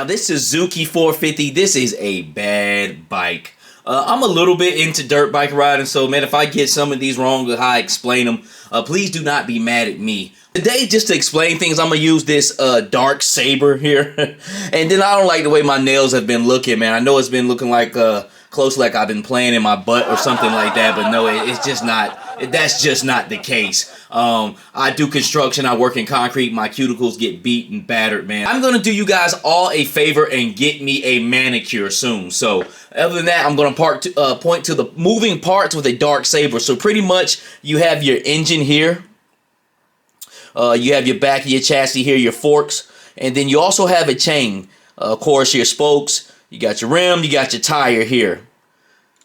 Now this Suzuki 450, this is a bad bike. I'm a little bit into dirt bike riding, so man, if I get some of these wrong with how I explain them, please do not be mad at me. Today, just to explain things, I'm gonna use this dark saber here. And then I don't like the way my nails have been looking, man. I know it's been looking like close like I've been playing in my butt or something like that, but no, it's just not. That's just not the case. I do construction, I work in concrete, my cuticles get beat and battered, man. I'm gonna do you guys all a favor and get me a manicure soon. So other than that, I'm gonna point to the moving parts with a dark saber. So pretty much you have your engine here. You have your back of your chassis here, your forks, and then you also have a chain. Of course, your spokes, you got your rim, you got your tire here.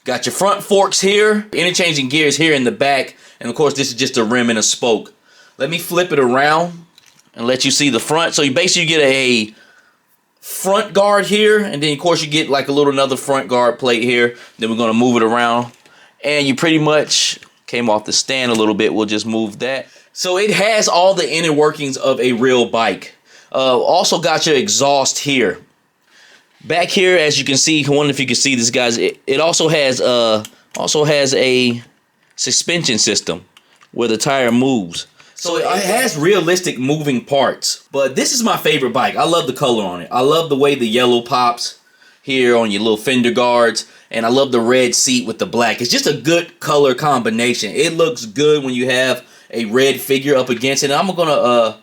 Got your front forks here, interchanging gears here in the back, and of course this is just a rim and a spoke. Let me flip it around and let you see the front. So you basically get a front guard here, and then of course you get like a little another front guard plate here. Then we're gonna move it around, and you pretty much came off the stand a little bit. We'll just move that. So it has all the inner workings of a real bike. Also got your exhaust here. Back here, as you can see, I wonder if you can see this, guys. It also has a suspension system where the tire moves. So it has realistic moving parts. But this is my favorite bike. I love the color on it. I love the way the yellow pops here on your little fender guards. And I love the red seat with the black. It's just a good color combination. It looks good when you have a red figure up against it. And I'm gonna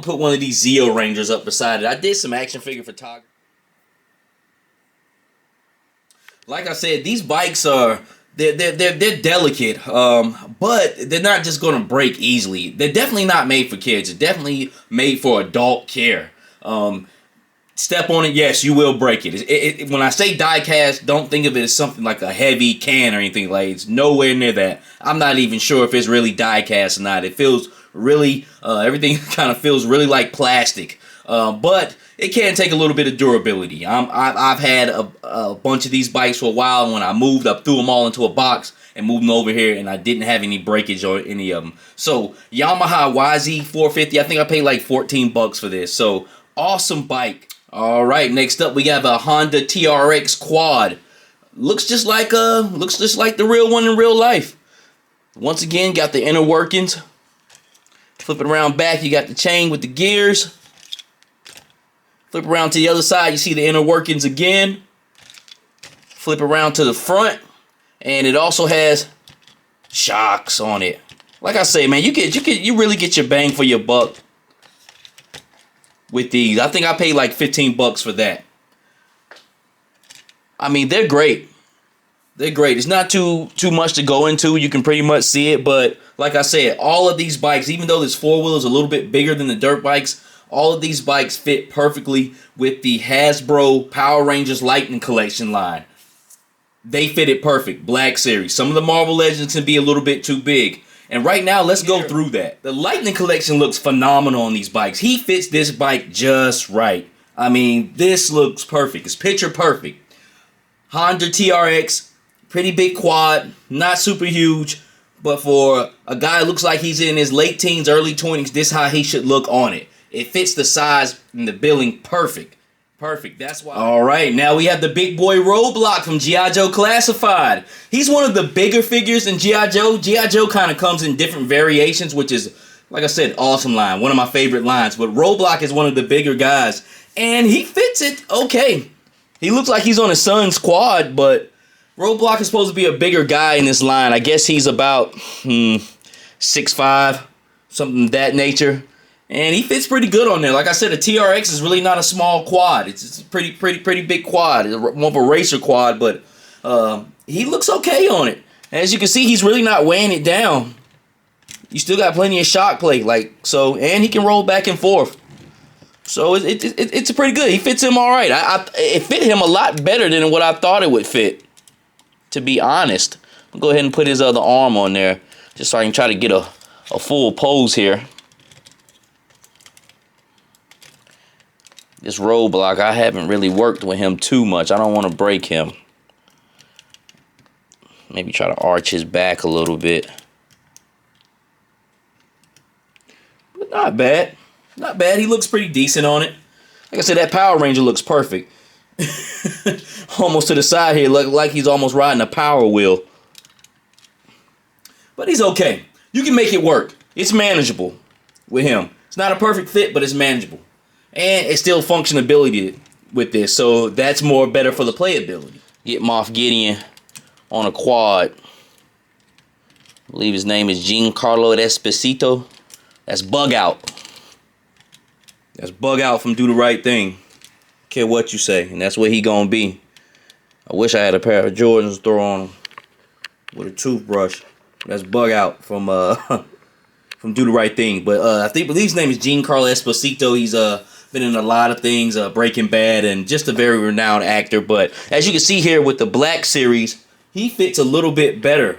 put one of these Zeo Rangers up beside it. I did some action figure photography. Like I said, these bikes are they're delicate, but they're not just gonna break easily. They're definitely not made for kids. They're definitely made for adult care. Step on it, yes, you will break it. When I say die cast, don't think of it as something like a heavy can or anything like. It's nowhere near that. I'm not even sure if it's really die cast or not. It feels really everything kind of feels really like plastic. But it can take a little bit of durability. I've had a bunch of these bikes for a while, and when I moved, I threw them all into a box and moved them over here, and I didn't have any breakage or any of them. So Yamaha YZ450, I think I paid like 14 bucks for this. So awesome bike. All right, next up we have a Honda TRX Quad. Looks just like the real one in real life. Once again, got the inner workings. Flip it around back, you got the chain with the gears. Flip around to the other side, you see the inner workings again. Flip around to the front, and it also has shocks on it. Like I say, man, you really get your bang for your buck with these. I think I paid like 15 bucks for that. I mean, they're great. They're great. It's not too much to go into. You can pretty much see it, but like I said, all of these bikes, even though this four-wheel is a little bit bigger than the dirt bikes, all of these bikes fit perfectly with the Hasbro Power Rangers Lightning Collection line. They fit it perfect. Black Series. Some of the Marvel Legends can be a little bit too big. And right now, let's go through that. The Lightning Collection looks phenomenal on these bikes. He fits this bike just right. I mean, this looks perfect. It's picture perfect. Honda TRX, pretty big quad, not super huge, but for a guy who looks like he's in his late teens, early 20s, this is how he should look on it. It fits the size and the billing perfect. Perfect. That's why. All right, now we have the big boy Roadblock from G.I. Joe Classified. He's one of the bigger figures in G.I. Joe. G.I. Joe kind of comes in different variations, which is, like I said, awesome line. One of my favorite lines. But Roadblock is one of the bigger guys, and he fits it okay. He looks like he's on his son's quad, but Roadblock is supposed to be a bigger guy in this line. I guess he's about 6'5", something of that nature. And he fits pretty good on there. Like I said, a TRX is really not a small quad. It's a pretty big quad. It's more of a racer quad, but he looks okay on it. As you can see, he's really not weighing it down. You still got plenty of shock plate, and he can roll back and forth. So it's pretty good. He fits him all right. It fit him a lot better than what I thought it would fit, to be honest. I'll go ahead and put his other arm on there, just so I can try to get a full pose here. This Roadblock, I haven't really worked with him too much. I don't want to break him. Maybe try to arch his back a little bit. But not bad. Not bad. He looks pretty decent on it. Like Like I said, that Power Ranger looks perfect. Almost to the side here, look like he's almost riding a Power Wheel. But he's okay. You can make it work. It's manageable with him. It's not a perfect fit, but it's manageable. And it's still functionability with this, so that's more better for the playability. Get Moff Gideon on a quad. I believe his name is Giancarlo Esposito. That's Bug Out. That's Bug Out from Do the Right Thing. Care what you say, and that's what he gonna be. I wish I had a pair of Jordans to throw on him with a toothbrush. That's Bug Out from from Do the Right Thing. But I believe his name is Giancarlo Esposito. He's been in a lot of things, Breaking Bad, and just a very renowned actor. But as you can see here with the Black Series, he fits a little bit better.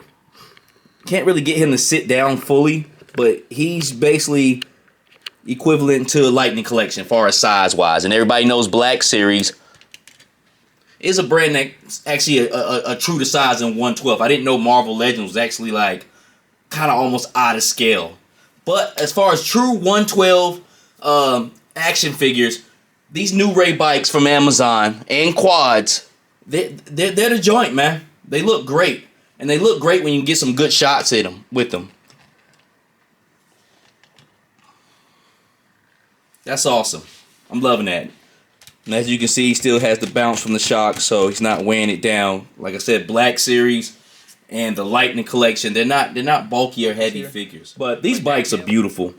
Can't really get him to sit down fully, but he's basically equivalent to Lightning Collection as far as size-wise. And everybody knows Black Series is a brand that's actually a true to size in 1/12. I didn't know Marvel Legends was actually like kind of almost out of scale. But as far as true 1/12 action figures, these new Ray bikes from Amazon and quads, they're the joint, man. They look great. And they look great when you can get some good shots at them with them. That's awesome. I'm loving that. And as you can see, he still has the bounce from the shock, so he's not weighing it down. Like I said, Black Series and the Lightning Collection, they're not bulky or heavy figures. But these bikes are beautiful.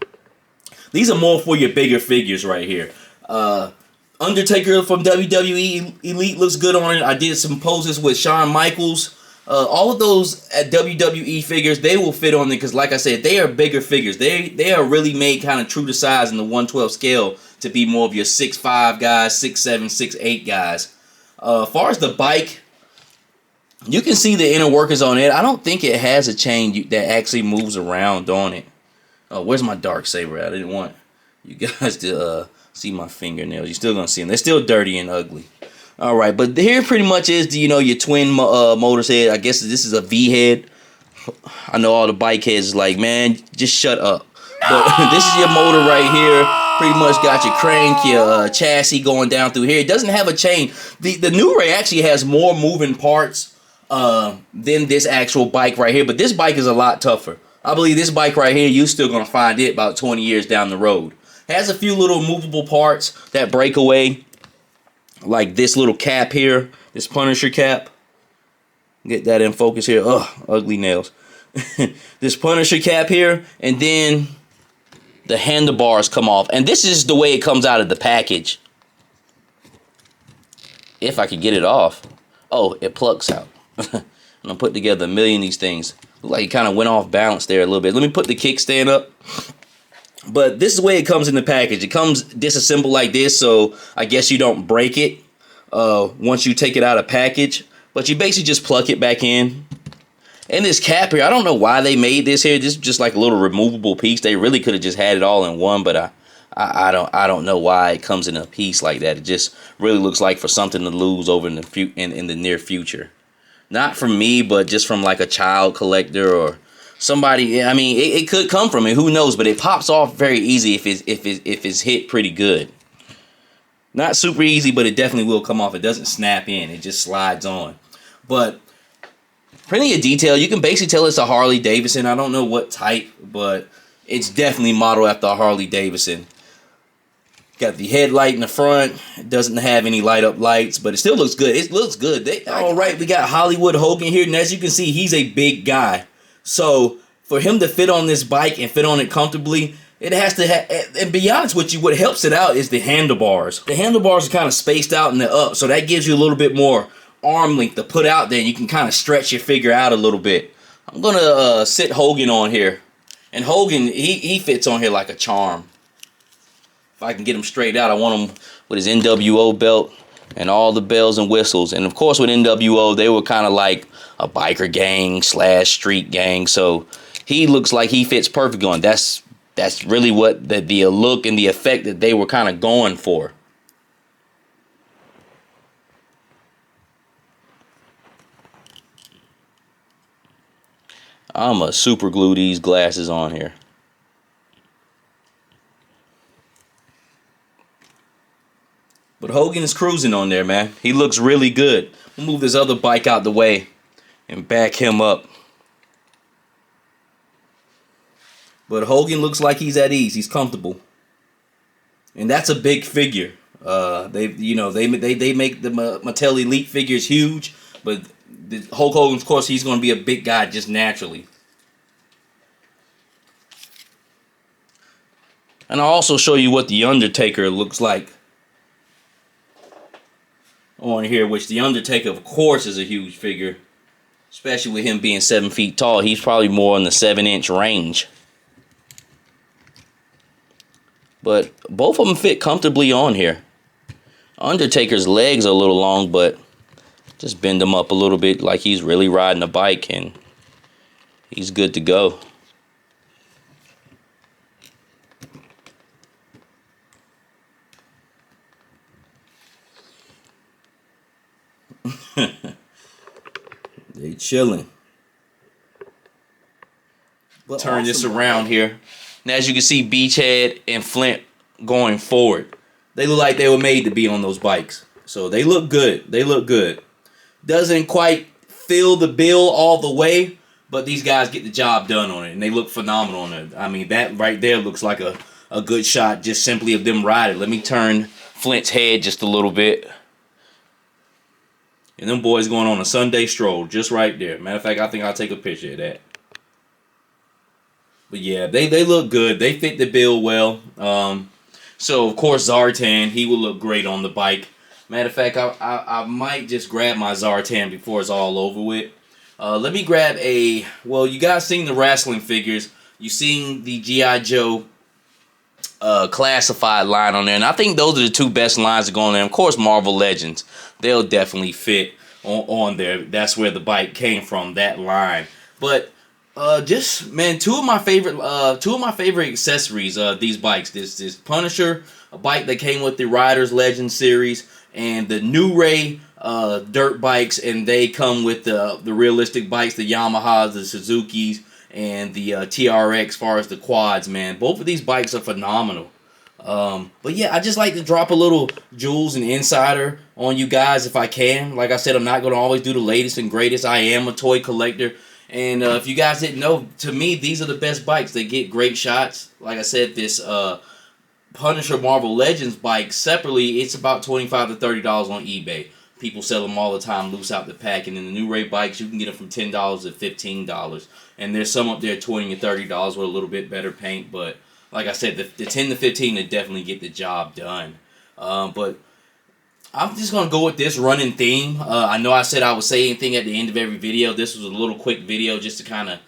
These are more for your bigger figures right here. Undertaker from WWE Elite looks good on it. I did some poses with Shawn Michaels. All of those at WWE figures, they will fit on there because, like I said, they are bigger figures. They are really made kind of true to size in the 1/12 scale to be more of your 6'5" guys, 6'7", 6'8" guys. As far as the bike, you can see the inner workings on it. I don't think it has a chain that actually moves around on it. Oh, where's my dark saber at? I didn't want you guys to see my fingernails. You're still gonna see them. They're still dirty and ugly. All right, but here pretty much is your twin motors head. I guess this is a V head. I know all the bike heads is like, man, just shut up. No! But this is your motor right here. Pretty much got your crank, your chassis going down through here. It doesn't have a chain. The new Ray actually has more moving parts than this actual bike right here. But this bike is a lot tougher. I believe this bike right here, you're still going to find it about 20 years down the road. Has a few little movable parts that break away. Like this little cap here, this Punisher cap. Get that in focus here. Ugh, ugly nails. This Punisher cap here, and then the handlebars come off. And this is the way it comes out of the package. If I could get it off. Oh, it plucks out. And I put together a million of these things. Look like it kind of went off balance there a little bit. Let me put the kickstand up. But this is the way it comes in the package. It comes disassembled like this, so I guess you don't break it once you take it out of package. But you basically just plug it back in. And this cap here, I don't know why they made this here. This is just like a little removable piece. They really could have just had it all in one, but I don't know why it comes in a piece like that. It just really looks like for something to lose over in the near future. Not from me, but just from like a child collector or somebody. I mean, it could come from it. Who knows? But it pops off very easy if it's hit pretty good. Not super easy, but it definitely will come off. It doesn't snap in. It just slides on. But plenty of detail. You can basically tell it's a Harley Davidson. I don't know what type, but it's definitely modeled after a Harley Davidson. Got the headlight in the front. It doesn't have any light up lights, but it still looks good. It looks good. All right, we got Hollywood Hogan here, and as you can see, he's a big guy. So for him to fit on this bike and fit on it comfortably, it has to have, and be honest with you, what helps it out is the handlebars. The handlebars are kind of spaced out and they're up, so that gives you a little bit more arm length to put out there, and you can kind of stretch your figure out a little bit. I'm going to sit Hogan on here, and Hogan, he fits on here like a charm. If I can get him straight out, I want him with his NWO belt and all the bells and whistles. And of course with NWO, they were kind of like a biker gang / street gang. So he looks like he fits perfect on. That's really what the look and the effect that they were kind of going for. I'm going to super glue these glasses on here. But Hogan is cruising on there, man. He looks really good. We'll move this other bike out the way and back him up. But Hogan looks like he's at ease. He's comfortable. And that's a big figure. They make the Mattel Elite figures huge, but Hulk Hogan, of course, he's going to be a big guy just naturally. And I'll also show you what the Undertaker looks like on here, which the Undertaker, of course, is a huge figure, especially with him being 7 feet tall. He's probably more in the 7-inch range. But both of them fit comfortably on here. Undertaker's legs are a little long, but just bend them up a little bit like he's really riding a bike, and he's good to go. They chilling. But turn this around here. And as you can see, Beachhead and Flint going forward. They look like they were made to be on those bikes. So they look good. They look good. Doesn't quite fill the bill all the way, but these guys get the job done on it, and they look phenomenal on it. I mean, that right there looks like a good shot just simply of them riding. Let me turn Flint's head just a little bit. And them boys going on a Sunday stroll just right there. Matter of fact, I think I'll take a picture of that. But yeah, they look good. They fit the bill well. So, of course, Zartan, he will look great on the bike. Matter of fact, I might just grab my Zartan before it's all over with. Let me grab a... Well, you guys seen the wrestling figures. You seen the G.I. Joe classified line on there. And I think those are the two best lines to go on there. Of course, Marvel Legends. They'll definitely fit on there. That's where the bike came from, that line. But... just man, two of my favorite accessories. These bikes. This Punisher, a bike that came with the Riders Legend series, and the New Ray dirt bikes, and they come with the realistic bikes, the Yamahas, the Suzukis, and the TRX. As far as the quads, man, both of these bikes are phenomenal. But yeah, I just like to drop a little jewels and insider on you guys if I can. Like I said, I'm not gonna always do the latest and greatest. I am a toy collector. And if you guys didn't know, to me, these are the best bikes. They get great shots. Like I said, this Punisher Marvel Legends bike, separately, it's about $25 to $30 on eBay. People sell them all the time, loose out the pack. And in the New Ray bikes, you can get them from $10 to $15. And there's some up there $20 to $30 with a little bit better paint. But like I said, the 10 to 15 to definitely get the job done. But I'm just going to go with this running theme. I know I said I would say anything at the end of every video. This was a little quick video just to kind of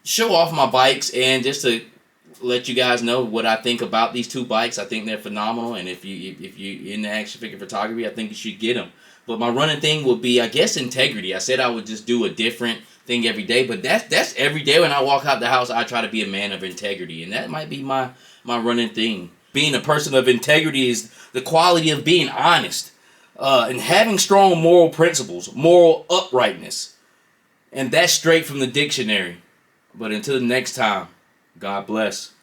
show off my bikes and just to let you guys know what I think about these two bikes. I think they're phenomenal, and if you in the action figure photography, I think you should get them. But my running thing would be, I guess, integrity. I said I would just do a different thing every day, but that's every day when I walk out the house, I try to be a man of integrity, and that might be my running thing. Being a person of integrity is the quality of being honest. And having strong moral principles, moral uprightness. And that's straight from the dictionary. But until the next time, God bless.